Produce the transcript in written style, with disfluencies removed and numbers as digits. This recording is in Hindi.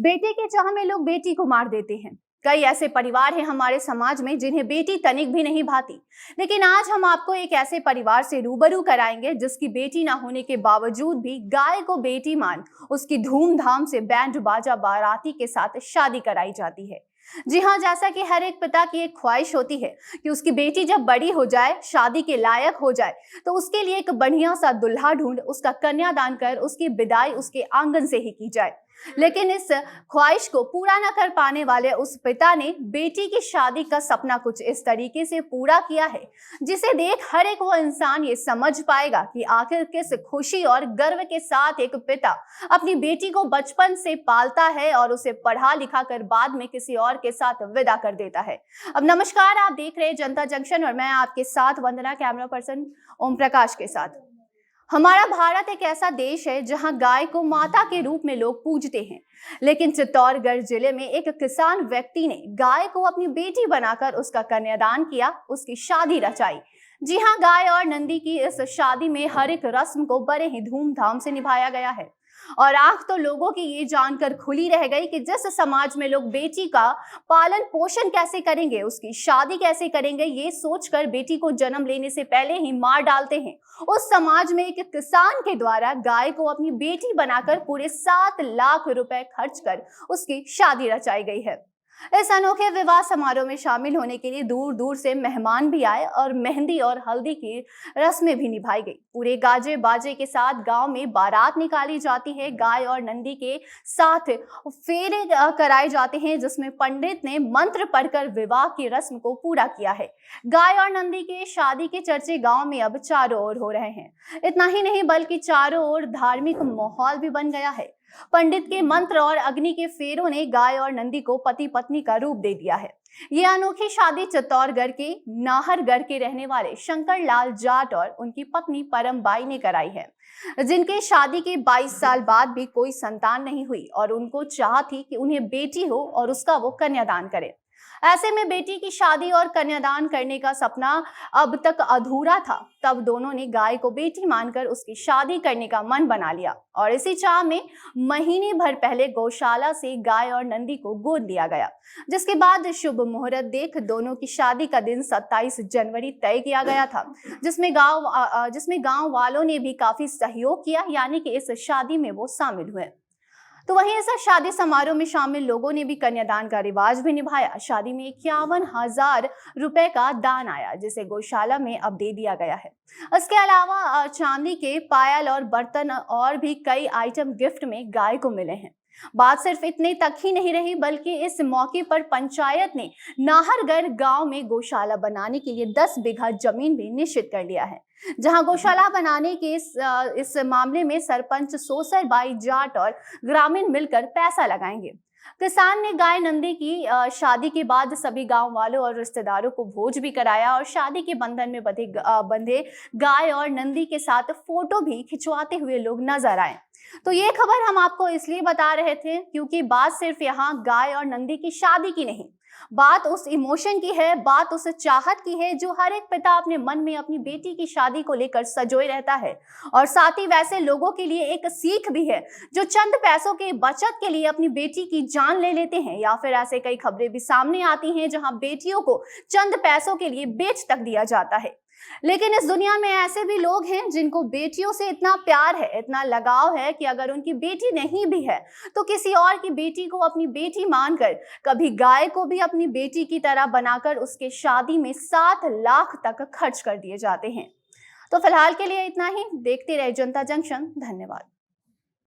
बेटे के चाह में लोग बेटी को मार देते हैं। कई ऐसे परिवार हैं हमारे समाज में जिन्हें बेटी तनिक भी नहीं भाती। लेकिन आज हम आपको एक ऐसे परिवार से रूबरू कराएंगे जिसकी बेटी ना होने के बावजूद भी गाय को बेटी मान उसकी धूमधाम से बैंड बाजा बाराती के साथ शादी कराई जाती है। जी हाँ, जैसा कि हर एक पिता की एक ख्वाहिश होती है कि उसकी बेटी जब बड़ी हो जाए, शादी के लायक हो जाए, तो उसके लिए एक बढ़िया सा दुल्हा ढूंढ उसका कन्यादान कर उसकी विदाई उसके आंगन से ही की जाए। लेकिन इस ख्वाहिश को पूरा न कर पाने वाले उस पिता ने बेटी की शादी का सपना कुछ इस तरीके से पूरा किया है जिसे देख हर एक वो इंसान ये समझ पाएगा कि आखिर किस खुशी और गर्व के साथ एक पिता अपनी बेटी को बचपन से पालता है और उसे पढ़ा लिखा कर बाद में किसी और के साथ विदा कर देता है। अब नमस्कार, आप देख रहे हैं जनता जंक्शन और मैं आपके साथ वंदना, कैमरा पर्सन ओम प्रकाश के साथ। हमारा भारत एक ऐसा देश है जहां गाय को माता के रूप में लोग पूजते हैं, लेकिन चित्तौड़गढ़ जिले में एक किसान व्यक्ति ने गाय को अपनी बेटी बनाकर उसका कन्यादान किया, उसकी शादी रचाई। जी हां, गाय और नंदी की इस शादी में हर एक रस्म को बड़े ही धूमधाम से निभाया गया है और आंख तो लोगों की ये जानकर खुली रह गई कि जिस समाज में लोग बेटी का पालन पोषण कैसे करेंगे, उसकी शादी कैसे करेंगे, ये सोचकर बेटी को जन्म लेने से पहले ही मार डालते हैं, उस समाज में एक किसान के द्वारा गाय को अपनी बेटी बनाकर पूरे 7 लाख रुपए खर्च कर उसकी शादी रचाई गई है। इस अनोखे विवाह समारोह में शामिल होने के लिए दूर दूर से मेहमान भी आए और मेहंदी और हल्दी की रस्में भी निभाई गई। पूरे गाजे बाजे के साथ गांव में बारात निकाली जाती है। गाय और नंदी के साथ फेरे कराए जाते हैं जिसमें पंडित ने मंत्र पढ़कर विवाह की रस्म को पूरा किया है। गाय और नंदी के शादी के चर्चे गांव में अब चारों ओर हो रहे हैं। इतना ही नहीं बल्कि चारों ओर धार्मिक माहौल भी बन गया है। पंडित के मंत्र और अग्नि के फेरों ने गाय और नंदी को पति पत्नी का रूप दे दिया है। ये अनोखी शादी चित्तौड़गढ़ के नाहरगढ़ के रहने वाले शंकर लाल जाट और उनकी पत्नी परमबाई ने कराई है, जिनके शादी के 22 साल बाद भी कोई संतान नहीं हुई और उनको चाह थी कि उन्हें बेटी हो और उसका वो कन्यादान करे। ऐसे में बेटी की शादी और कन्यादान करने का सपना अब तक अधूरा था। तब दोनों ने गाय को बेटी मानकर उसकी शादी करने का मन बना लिया और इसी चाह में महीने भर पहले गौशाला से गाय और नंदी को गोद लिया गया, जिसके बाद शुभ मुहूर्त देख दोनों की शादी का दिन 27 जनवरी तय किया गया था, जिसमें गांव वालों ने भी काफी सहयोग किया, यानी कि इस शादी में वो शामिल हुए। तो वहीं इस शादी समारोह में शामिल लोगों ने भी कन्यादान का रिवाज भी निभाया। शादी में 51,000 रुपए का दान आया, जिसे गौशाला में अब दे दिया गया है। इसके अलावा चांदी के पायल और बर्तन और भी कई आइटम गिफ्ट में गाय को मिले हैं। बात सिर्फ इतने तक ही नहीं रही, बल्कि इस मौके पर पंचायत ने नाहरगढ़ गांव में गौशाला बनाने के लिए 10 बीघा जमीन भी निश्चित कर लिया है, जहां गौशाला बनाने के इस मामले में सरपंच सोसर बाई जाट और ग्रामीण मिलकर पैसा लगाएंगे। किसान ने गाय नंदी की शादी के बाद सभी गांव वालों और रिश्तेदारों को भोज भी कराया और शादी के बंधन में बंधे गाय और नंदी के साथ फोटो भी खिंचवाते हुए लोग नजर आए। तो ये खबर हम आपको इसलिए बता रहे थे क्योंकि बात सिर्फ यहाँ गाय और नंदी की शादी की नहीं, बात उस इमोशन की है, बात उस चाहत की है जो हर एक पिता अपने मन में अपनी बेटी की शादी को लेकर सजोए रहता है। और साथ ही वैसे लोगों के लिए एक सीख भी है जो चंद पैसों के बचत के लिए अपनी बेटी की जान ले लेते हैं, या फिर ऐसे कई खबरें भी सामने आती हैं जहां बेटियों को चंद पैसों के लिए बेच तक दिया जाता है। लेकिन इस दुनिया में ऐसे भी लोग हैं जिनको बेटियों से इतना प्यार है, इतना लगाव है कि अगर उनकी बेटी नहीं भी है तो किसी और की बेटी को अपनी बेटी मानकर, कभी गाय को भी अपनी बेटी की तरह बनाकर उसके शादी में 7 लाख तक खर्च कर दिए जाते हैं। तो फिलहाल के लिए इतना ही। देखते रहे जनता जंक्शन। धन्यवाद।